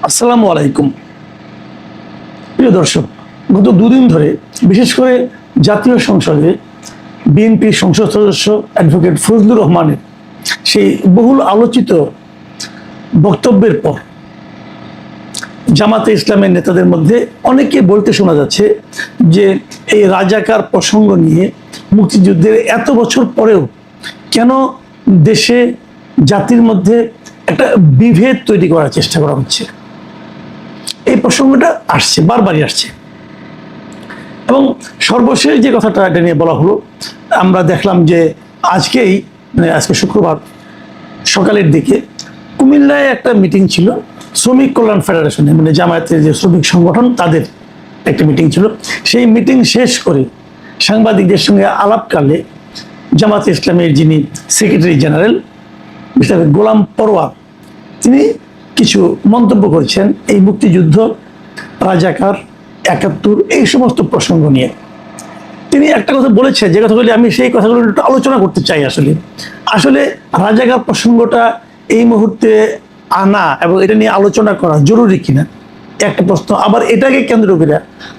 আসসালামু আলাইকুম। প্রিয় দর্শক, গত দুদিন ধরে বিশেষ করে জাতীয় সংসদে বিএনপির সংসদ সদস্য অ্যাডভোকেট ফজলুর রহমানের সেই বহুল আলোচিত বক্তব্যের পর জামাতে ইসলামের নেতাদের মধ্যে অনেকে বলতে শোনা যাচ্ছে যে এই রাজাকার প্রসঙ্গ নিয়ে মুক্তিযুদ্ধের এত বছর পরেও কেন দেশে জাতির মধ্যে একটা বিভেদ তৈরি করার চেষ্টা করা হচ্ছে। এই প্রসঙ্গটা আসছে, বারবারই আসছে। এবং সর্বশেষ যে কথাটা এটা নিয়ে বলা হলো, আমরা দেখলাম যে আজকে শুক্রবার সকালের দিকে কুমিল্লায় একটা মিটিং ছিল শ্রমিক কল্যাণ ফেডারেশনে, মানে জামায়াতের যে শ্রমিক সংগঠন তাদের একটা মিটিং ছিল। সেই মিটিং শেষ করে সাংবাদিকদের সঙ্গে আলাপকালে জামাতে ইসলামের যিনি সেক্রেটারি জেনারেল মিস্টার গোলাম পরোয়ার, তিনি কিছু মন্তব্য করেছেন এই মুক্তিযুদ্ধ, রাজাকার, ৭১ এই সমস্ত প্রসঙ্গ নিয়ে। তিনি একটা কথা বলেছেন, যে কথাগুলি আমি সেই কথাগুলো একটু আলোচনা করতে চাই। আসলে রাজাকার প্রসঙ্গটা এই মুহূর্তে আনা এবং এটা নিয়ে আলোচনা করা জরুরি কিনা একটা প্রশ্ন। আবার এটাকে কেন্দ্র করে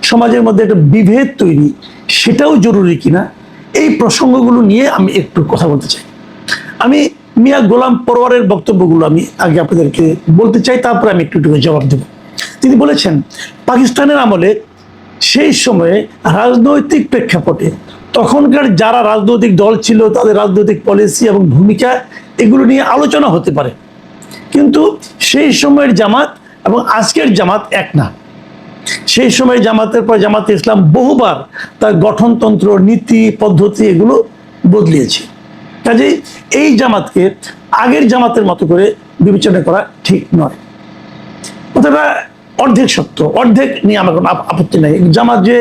সমাজের মধ্যে একটা বিভেদ তৈরি, সেটাও জরুরি কিনা, এই প্রসঙ্গগুলো নিয়ে আমি একটু কথা বলতে চাই। আমি মিয়া গোলাম পরোয়ারের বক্তব্যগুলো আমি আগে আপনাদেরকে বলতে চাই, তারপরে আমি একটু জবাব দেব। তিনি বলেছেন, পাকিস্তানের আমলে সেই সময়ে রাজনৈতিক প্রেক্ষাপটে তখনকার যারা রাজনৈতিক দল ছিল তাদের রাজনৈতিক পলিসি এবং ভূমিকা এগুলো নিয়ে আলোচনা হতে পারে, কিন্তু সেই সময়ের জামাত এবং আজকের জামাত এক না। সেই সময় জামাতের পর জামাতে ইসলাম বহুবার তার গঠনতন্ত্র, নীতি, পদ্ধতি এগুলো বদলিয়েছে। কাজেই এই জামাতকে আগের জামাতের মতো করে বিবেচনা করা ঠিক নয়। কথাটা অর্ধেক সত্য, অর্ধেক নিয়ে আমার কোনো আপত্তি নাই। জামাত যে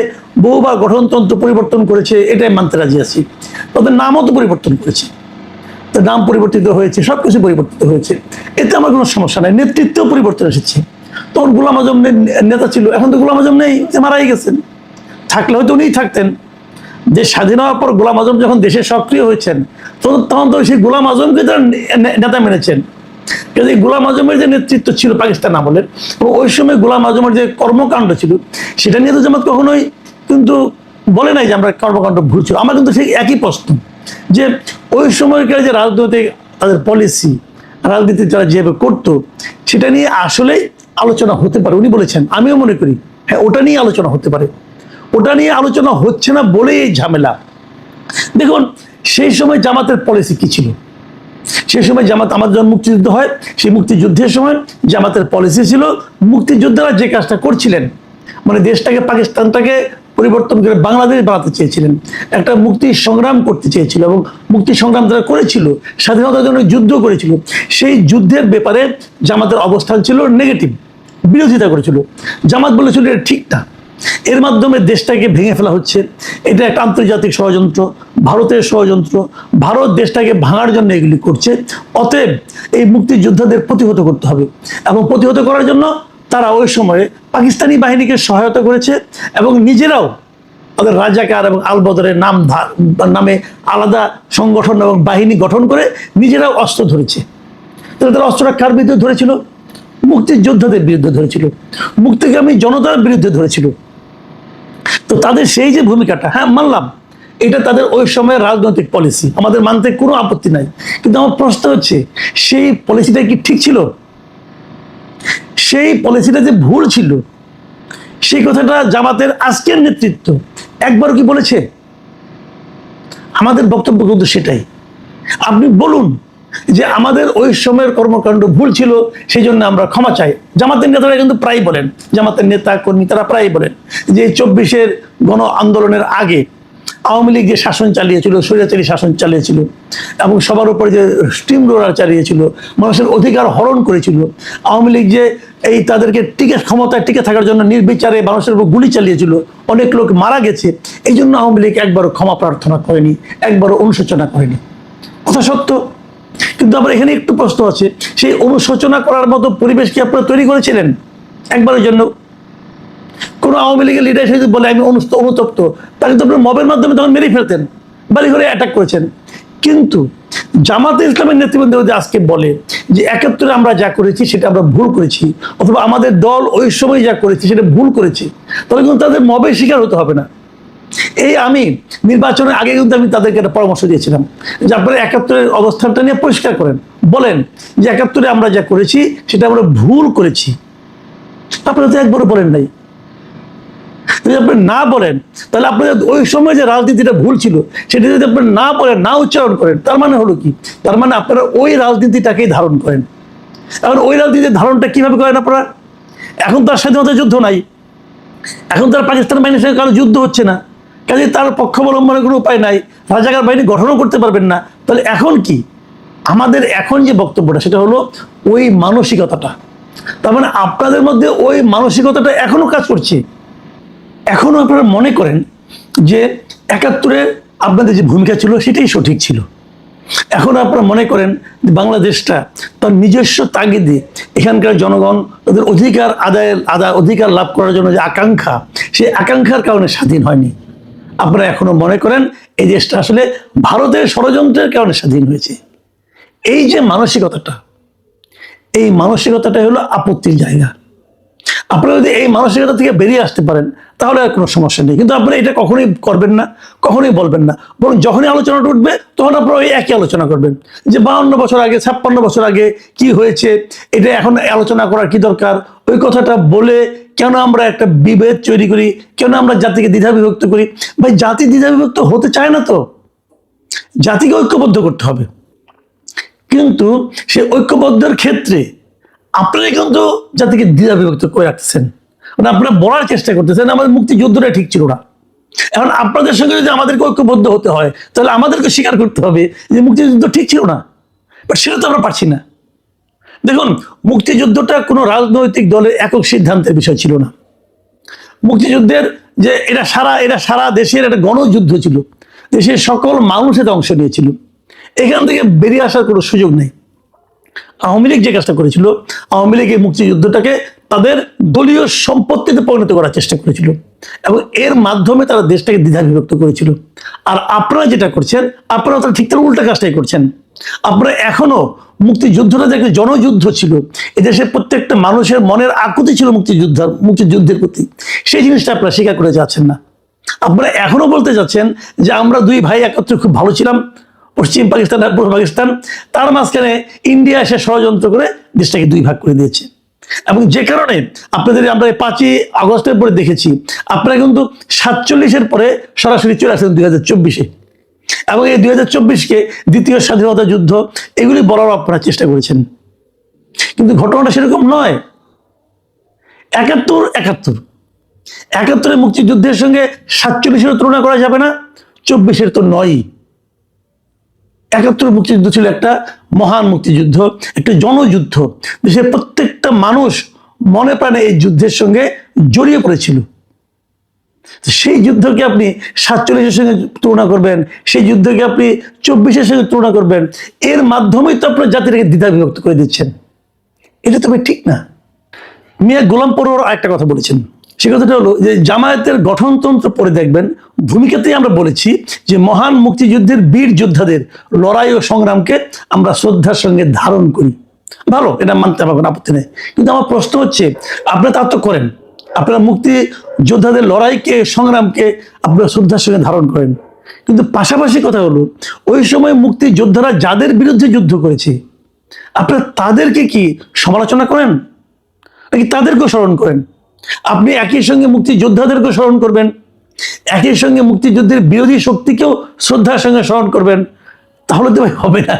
বহুবার গঠনতন্ত্র পরিবর্তন করেছে এটাই মানতে রাজি আছি। তাদের নামও তো পরিবর্তন করেছে, তার নাম পরিবর্তিত হয়েছে, সব কিছু পরিবর্তিত হয়েছে, এতে আমার কোনো সমস্যা নাই। নেতৃত্বেও পরিবর্তন এসেছে। তখন গোলাম আজম নেতা ছিল, এখন তো গোলাম আজম নেই, মারাই গেছেন। থাকলে হয়তো উনিই থাকতেন। যে স্বাধীন হওয়ার পর গোলাম আজম যখন দেশে সক্রিয় হয়েছেন তখন তো সেই গোলাম আজমকে তারা নেতা মেনেছেন। কিন্তু গোলাম আজমের যে নেতৃত্ব ছিল পাকিস্তান আমলের, এবং ওই সময় গোলাম আজমের যে কর্মকাণ্ড ছিল সেটা নিয়ে তো জামাত কখনোই কিন্তু বলে নাই যে আমরা কর্মকাণ্ড ভুল ছিল। আমার কিন্তু সেই একই প্রশ্ন যে ওই সময়কার যে রাজনৈতিক তাদের পলিসি, রাজনীতি যারা যেভাবে করতো সেটা নিয়ে আসলেই আলোচনা হতে পারে। উনি বলেছেন, আমিও মনে করি হ্যাঁ ওটা নিয়ে আলোচনা হতে পারে। ওটা নিয়ে আলোচনা হচ্ছে না বলেই এই ঝামেলা। দেখুন সেই সময় জামাতের পলিসি কি ছিল? সেই সময় জামাত, আমার যখন মুক্তিযুদ্ধ হয় সেই মুক্তিযুদ্ধের সময় জামাতের পলিসি ছিল, মুক্তিযোদ্ধারা যে কাজটা করছিলেন, মানে দেশটাকে, পাকিস্তানটাকে পরিবর্তন করে বাংলাদেশ বানাতে চেয়েছিলেন, একটা মুক্তি সংগ্রাম করতে চেয়েছিল এবং মুক্তি সংগ্রাম তারা করেছিল, স্বাধীনতার জন্য যুদ্ধ করেছিল। সেই যুদ্ধের ব্যাপারে জামাতের অবস্থান ছিল নেগেটিভ, বিরোধিতা করেছিল। জামাত বলেছিল এটা ঠিক না, এর মাধ্যমে দেশটাকে ভেঙে ফেলা হচ্ছে, এটা একটা আন্তর্জাতিক ষড়যন্ত্র, ভারতের ষড়যন্ত্র, ভারত দেশটাকে ভাঙার জন্য এগুলি করছে। অতএব এই মুক্তিযোদ্ধাদের প্রতিহত করতে হবে, এবং প্রতিহত করার জন্য তারা ওই সময়ে পাকিস্তানি বাহিনীকে সহায়তা করেছে এবং নিজেরাও তাদের রাজাকার এবং আল বদরের নামে আলাদা সংগঠন এবং বাহিনী গঠন করে নিজেরাও অস্ত্র ধরেছে। তারা অস্ত্রটা কার বিরুদ্ধে ধরেছিল? মুক্তিযোদ্ধাদের বিরুদ্ধে ধরেছিল, মুক্তিগামী জনতার বিরুদ্ধে ধরেছিল। তো তাদের সেই যে ভূমিকাটা, হ্যাঁ মানলাম এটা তাদের ওই সময়ের রাজনৈতিক পলিসি, আমাদের মানতে কোনো আপত্তি নাই। কিন্তু আমার প্রশ্ন হচ্ছে, সেই পলিসিটা কি ঠিক ছিল? সেই পলিসিটা যে ভুল ছিল সেই কথাটা জামাতের আজকের নেতৃত্ব একবারও কি বলেছে? আমাদের বক্তব্য কিন্তু সেটাই। আপনি বলুন যে আমাদের ওই সময়ের কর্মকাণ্ড ভুল ছিল, সেই জন্য আমরা ক্ষমা চাই। জামাতের নেতারা কিন্তু প্রায় বলেন, জামাতের নেতা কর্মী তারা প্রায় বলেন যে ২৪-এর গণ আন্দোলনের আগে আওয়ামী লীগ যে শাসন চালিয়েছিল, স্বৈরাচারী শাসন চালিয়েছিল এবং সবার উপরে যে স্টিম রোলার চালিয়েছিল, মানুষের অধিকার হরণ করেছিল, আওয়ামী লীগ যে তাদেরকে ক্ষমতায় টিকে থাকার জন্য নির্বিচারে মানুষের উপর গুলি চালিয়েছিল, অনেক লোক মারা গেছে, এই জন্য আওয়ামী লীগ একবারও ক্ষমা প্রার্থনা করেনি, একবারও অনুশোচনা করেনি। কথা সত্য, কিন্তু আবার এখানে একটু প্রশ্ন আছে, সেই অনুশোচনা করার মতো পরিবেশ কি আপনারা তৈরি করেছিলেন একবারের জন্য? কোন আওয়ামী লীগের লিডার যদি বলে আমি অনুতপ্ত, তাকে তো আপনার মবের মাধ্যমে তখন মেরে ফেলতেন, বাড়ি ঘরে অ্যাটাক করেছেন। কিন্তু জামাতে ইসলামের নেতৃবৃন্দ যদি আজকে বলে যে 71-এ আমরা যা করেছি সেটা আমরা ভুল করেছি, অথবা আমাদের দল ওই সময় যা করেছে সেটা ভুল করেছে, তাহলে কিন্তু তাদের মবের শিকার হতে হবে না। এই আমি নির্বাচনের আগে কিন্তু আমি তাদেরকে একটা পরামর্শ দিয়েছিলাম যে আপনারা 71-এর অবস্থানটা নিয়ে পরিষ্কার করেন, বলেন যে 71-এ আমরা যা করেছি সেটা আমরা ভুল করেছি। আপনারা তো একবারও বলেন নাই। যদি আপনি না বলেন, তাহলে আপনাদের ওই সময় যে রাজনীতিটা ভুল ছিল সেটা যদি আপনি না বলেন, না উচ্চারণ করেন, তার মানে হলো কি? তার মানে আপনারা ওই রাজনীতিটাকেই ধারণ করেন। এখন ওই রাজনীতির ধারণটা কিভাবে করেন আপনারা? এখন তার স্বাধীনতা যুদ্ধ নাই, এখন তার পাকিস্তান বাহিনীর সঙ্গে কারো যুদ্ধ হচ্ছে না, কাজে তার পক্ষ অবলম্বনের কোনো উপায় নাই, রাজাকার বাহিনী গঠনও করতে পারবেন না। তাহলে এখন কি আমাদের এখন যে বক্তব্যটা, সেটা হলো ওই মানসিকতাটা। তার মানে আপনাদের মধ্যে ওই মানসিকতাটা এখনো কাজ করছে। এখনো আপনারা মনে করেন যে 71-এ আপনাদের যে ভূমিকা ছিল সেটাই সঠিক ছিল। এখন আপনারা মনে করেন যে বাংলাদেশটা তার নিজস্ব তাগিদে এখানকার জনগণ তাদের অধিকার অধিকার লাভ করার জন্য যে আকাঙ্ক্ষা, সেই আকাঙ্ক্ষার কারণে স্বাধীন হয়নি। আপনারা এখনো মনে করেন এই দেশটা আসলে ভারতের ষড়যন্ত্রের কারণে স্বাধীন হয়েছে। এই যে মানসিকতাটা, এই মানসিকতাটা হলো আপত্তির জায়গা। আপনারা যদি এই মানসিকতা থেকে বেরিয়ে আসতে পারেন তাহলে আর কোনো সমস্যা নেই। কিন্তু আপনারা এটা কখনোই করবেন না, কখনোই বলবেন না, বরং যখনই আলোচনাটা উঠবে তখন আপনারা ওই একই আলোচনা করবেন যে 52 বছর আগে, 56 বছর আগে কি হয়েছে, এটা এখন আলোচনা করার কি দরকার? ওই কথাটা বলে কেন আমরা একটা বিভেদ তৈরি করি, কেন আমরা জাতিকে দ্বিধা বিভক্ত করি? ভাই, জাতি দ্বিধা বিভক্ত হতে চায় না তো, জাতিকে ঐক্যবদ্ধ করতে হবে। কিন্তু সে ঐক্যবদ্ধের ক্ষেত্রে আপনারা কিন্তু জাতিকে দ্বিধা বিভক্ত করে রাখতেছেন। মানে আপনারা বলার চেষ্টা করতেছেন আমাদের মুক্তিযুদ্ধটা ঠিক ছিল না। এখন আপনাদের সঙ্গে যদি আমাদেরকে ঐক্যবদ্ধ হতে হয়, তাহলে আমাদেরকে স্বীকার করতে হবে যে মুক্তিযুদ্ধ ঠিক ছিল না। বাট সেটা তো আমরা পারছি না। দেখুন, মুক্তিযুদ্ধটা কোনো রাজনৈতিক দলের একক সিদ্ধান্তের বিষয় ছিল না। মুক্তিযুদ্ধের যে এটা সারা দেশের একটা গণযুদ্ধ ছিল, দেশের সকল মানুষ এতে অংশ নিয়েছিল। এখান থেকে বেরিয়ে আসার কোনো সুযোগ নেই। আওয়ামী লীগ যে কাজটা করেছিল, আওয়ামী লীগ এই মুক্তিযুদ্ধটাকে তাদের দলীয় সম্পত্তিতে পরিণত করার চেষ্টা করেছিল এবং এর মাধ্যমে তারা দেশটাকে দ্বিধা বিভক্ত করেছিল। আর আপনারা যেটা করছেন, আপনারা তারা ঠিক তার উল্টা কাজটাই করছেন। আপনারা এখনো মুক্তিযুদ্ধটা যে একটা জনযুদ্ধ ছিল, এদেশের প্রত্যেকটা মানুষের মনের আকুতি ছিল মুক্তিযুদ্ধের প্রতি, সেই জিনিসটা আপনারা স্বীকার করে যাচ্ছেন না। আপনারা এখনো বলতে যাচ্ছেন যে আমরা দুই ভাই একত্রে খুব ভালো ছিলাম, পশ্চিম পাকিস্তান আর পূর্ব পাকিস্তান, তার মাঝখানে ইন্ডিয়া এসে ষড়যন্ত্র করে দেশটাকে দুই ভাগ করে দিয়েছে। এবং যে কারণে আপনাদের আমরা 5ই আগস্টের পরে দেখেছি আপনারা কিন্তু 47-এর পরে সরাসরি চলে আসেন 2024-এ, এবং এই 2024-কে দ্বিতীয় স্বাধীনতা যুদ্ধ এগুলি বলার আপনারা চেষ্টা করেছেন। কিন্তু ঘটনাটা সেরকম নয়। 71-এর মুক্তিযুদ্ধের সঙ্গে 47-এর তুলনা করা যাবে না, 24-এর তো নয়ই। 71 মুক্তিযুদ্ধ ছিল একটা মহান মুক্তিযুদ্ধ, একটা জনযুদ্ধ। দেশের প্রত্যেকটা মানুষ মনে প্রাণে এই যুদ্ধের সঙ্গে জড়িয়ে পড়েছিল। সেই যুদ্ধকে আপনি 47-এর সঙ্গে তুলনা করবেন, সেই যুদ্ধকে আপনি 24-এর সঙ্গে তুলনা করবেন, এর মাধ্যমেই তো আপনার জাতিটাকে দ্বিধা বিভক্ত করে দিচ্ছেন। এটা তো ঠিক না। মিয়া গোলাম পরোয়ার একটা কথা বলেছেন, সে কথাটা হলো যে জামায়াতের গঠনতন্ত্র পড়ে দেখবেন, ভূমিকাতেই আমরা বলেছি যে মহান মুক্তিযুদ্ধের বীর যোদ্ধাদের লড়াই ও সংগ্রামকে আমরা শ্রদ্ধার সঙ্গে ধারণ করি। ভালো, এটা মানতে পারবেন, আপত্তি নেই। কিন্তু আমার প্রশ্ন হচ্ছে, আপনারা তা তো করেন, আপনারা মুক্তি যোদ্ধাদের লড়াইকে, সংগ্রামকে আপনারা শ্রদ্ধার সঙ্গে ধারণ করেন, কিন্তু পাশাপাশি কথা হলো ওই সময় মুক্তি যোদ্ধারা যাদের বিরুদ্ধে যুদ্ধ করেছে আপনারা তাদেরকে কি সমালোচনা করেন নাকি তাদেরকেও স্মরণ করেন? আপনি একই সঙ্গে মুক্তিযোদ্ধাদেরকেও স্মরণ করবেন, একই সঙ্গে মুক্তিযুদ্ধের বিরোধী শক্তিকেও শ্রদ্ধার সঙ্গে স্মরণ করবেন, তাহলে তো হবে না।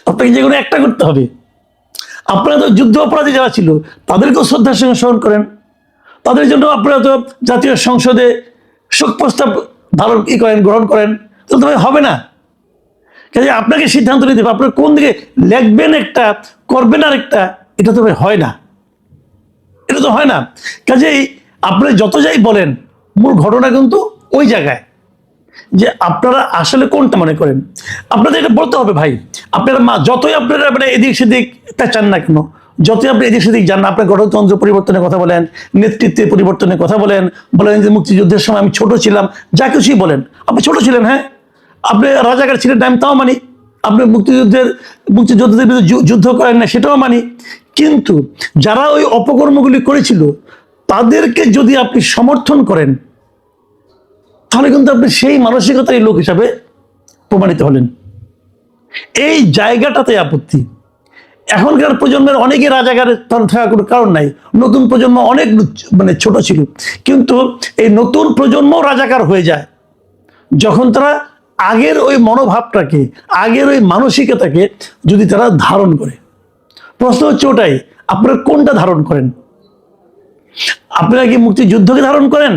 আপনাকে যে কোনো একটা করতে হবে। আপনারা তো যুদ্ধ অপরাধী যারা ছিল তাদেরকেও শ্রদ্ধার সঙ্গে স্মরণ করেন, তাদের জন্য আপনারা তো জাতীয় সংসদে শোক প্রস্তাব গ্রহণ করেন, তো হবে না। কাজে আপনাকে সিদ্ধান্ত নিতে হবে আপনারা কোন দিকে লেখবেন, একটা করবেন আর একটা, এটা তো হয় না, এটা তো হয় না। কাজেই আপনি যত যাই বলেন, মূল ঘটনা কিন্তু ওই জায়গায় যে আপনারা আসলে কোনটা মনে করেন। আপনাদের এটা বলতে হবে ভাই। আপনারা যতই আপনারা এদিক সেদিক চান না কেন, যতই আপনি এদিক সেদিক যান না, আপনার গণতন্ত্র পরিবর্তনের কথা বলেন, নেতৃত্বের পরিবর্তনের কথা বলেন, যে মুক্তিযুদ্ধের সময় আমি ছোট ছিলাম, যা কিছুই বলেন, আপনি ছোট ছিলেন, হ্যাঁ, আপনি রাজাকার ছিলেন, আমি তাও মানি, আপনি মুক্তিযোদ্ধাদের বিরুদ্ধে যুদ্ধ করেন না, সেটাও মানি। কিন্তু যারা ওই অপকর্মগুলি করেছিল তাদেরকে যদি আপনি সমর্থন করেন, তাহলে কিন্তু আপনি সেই মানসিকতার লোক হিসাবে প্রমাণিত হলেন। এই জায়গাটাতে আপত্তি। এখনকার প্রজন্মের অনেকে রাজাকারে থাকার কোনো কারণ নাই। নতুন প্রজন্ম অনেক ছোট ছিল, কিন্তু এই নতুন প্রজন্ম রাজাকার হয়ে যায় যখন তারা আগের ওই মনোভাবটাকে, আগের ওই মানসিকতাকে যদি তারা ধারণ করে। প্রশ্ন হচ্ছে ওটাই, আপনারা কোনটা ধারণ করেন? আপনারা কি মুক্তিযুদ্ধকে ধারণ করেন?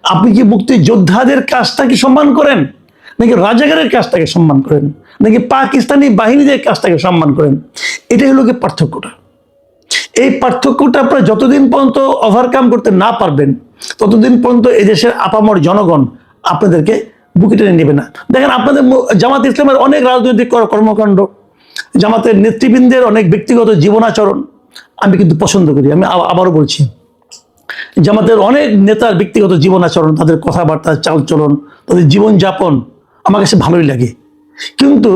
আপনি কি মুক্তিযোদ্ধাদের কাজটাকে সম্মান করেন, নাকি রাজাকারের কাজটাকে সম্মান করেন, নাকি পাকিস্তানি বাহিনীদের কাজটাকে সম্মান করেন? এটাই হলো কি পার্থক্যটা। এই পার্থক্যটা আপনারা যতদিন পর্যন্ত ওভারকাম করতে না পারবেন, ততদিন পর্যন্ত এদেশের আপামর জনগণ আপনাদেরকে বুকে টেনে নেবে না। দেখেন, আপনাদের জামাত ইসলামের অনেক রাজনৈতিক কর্মকাণ্ড, জামাতের নেতৃবৃন্দের অনেক ব্যক্তিগত জীবনাচরণ আমি কিন্তু পছন্দ করি। আমি আবারও বলছি, জামাতের অনেক নেতার ব্যক্তিগত জীবনাচরণ, তাদের কথাবার্তা, চালচলন, তাদের জীবনযাপন আমার কাছে ভালোই লাগে। কিন্তু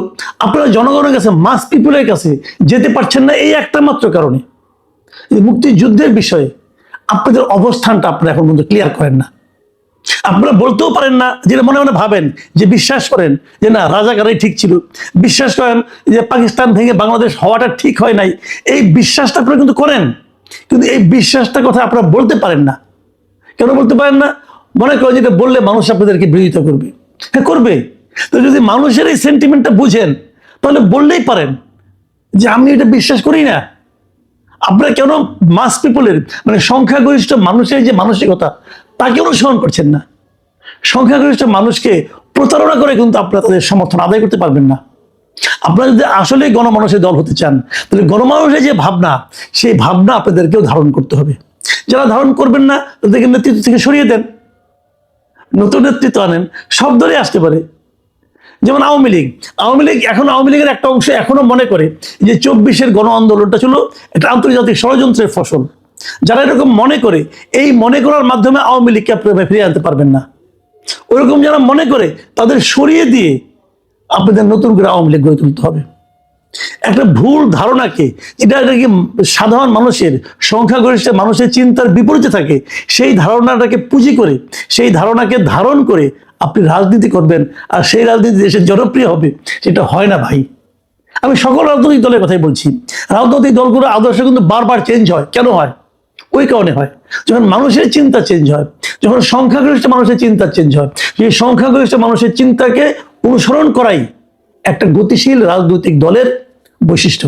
আপনারা জনগণের কাছে, মাস পিপুলের কাছে যেতে পারছেন না এই একটা মাত্র কারণে, মুক্তিযুদ্ধের বিষয়ে আপনাদের অবস্থানটা আপনারা এখন পর্যন্ত ক্লিয়ার করেন না। আপনারা বলতেও পারেন না, যেটা মনে মনে ভাবেন, যে বিশ্বাস করেন যে না, রাজাকারই ঠিক ছিল, বিশ্বাস করেন যে পাকিস্তান ভেঙে বাংলাদেশ হওয়াটা ঠিক হয় নাই। এই বিশ্বাসটা আপনারা কিন্তু করেন, কিন্তু এই বিশ্বাসটার কথা আপনারা বলতে পারেন না। কেন বলতে পারেন না? মনে করেন যেটা বললে মানুষ আপনাদেরকে বিরোধিতা করবে। হ্যাঁ, করবে। তো যদি মানুষের এই সেন্টিমেন্টটা বুঝেন, তাহলে বললেই পারেন যে আমি এটা বিশ্বাস করি না। আপনারা কেন মাস পিপলের, সংখ্যাগরিষ্ঠ মানুষের যে মানসিকতা, তাকে অনুসরণ করছেন না? সংখ্যাগরিষ্ঠ মানুষকে প্রতারণা করে কিন্তু আপনারা তাদের সমর্থন আদায় করতে পারবেন না। আপনারা যদি আসলে গণমানুষের দল হতে চান, তাহলে গণমানুষের যে ভাবনা, সেই ভাবনা আপনাদেরকেও ধারণ করতে হবে। যারা ধারণ করবেন না, তাদেরকে নেতৃত্ব থেকে সরিয়ে দেন, নতুন নেতৃত্ব আনেন। সব দলে আসতে পারে। যেমন আওয়ামী লীগ, এখন আওয়ামী লীগের একটা অংশ এখনো মনে করে যে 24-এর গণ আন্দোলনটা ছিল একটা আন্তর্জাতিক ষড়যন্ত্রের ফসল। যারা এরকম মনে করে, এই মনে করার মাধ্যমে আওয়ামী লীগকে আপনারা ফিরিয়ে আনতে পারবেন না। ওরকম যারা মনে করে, তাদের সরিয়ে দিয়ে আপনাদের নতুন করে আওয়ামী লীগ গড়ে তুলতে হবে। একটা ভুল ধারণাকে, যেটা কি সাধারণ মানুষের, সংখ্যাগরিষ্ঠ মানুষের চিন্তার বিপরীতে থাকে, সেই ধারণাটাকে পুঁজি করে, সেই ধারণাকে ধারণ করে আপনি রাজনীতি করবেন, আর সেই রাজনীতি দেশের জনপ্রিয় হবে, সেটা হয় না ভাই। আমি সকল রাজনৈতিক দলের কথাই বলছি। রাজনৈতিক দলগুলোর আদর্শ কিন্তু বারবার চেঞ্জ হয়। কেন হয়? ওই কারণে হয়, যখন মানুষের চিন্তা চেঞ্জ হয়, যখন সংখ্যাগরিষ্ঠ মানুষের চিন্তা চেঞ্জ হয়। সেই সংখ্যাগরিষ্ঠ মানুষের চিন্তাকে অনুসরণ করাই একটা গতিশীল রাজনৈতিক দলের বৈশিষ্ট্য।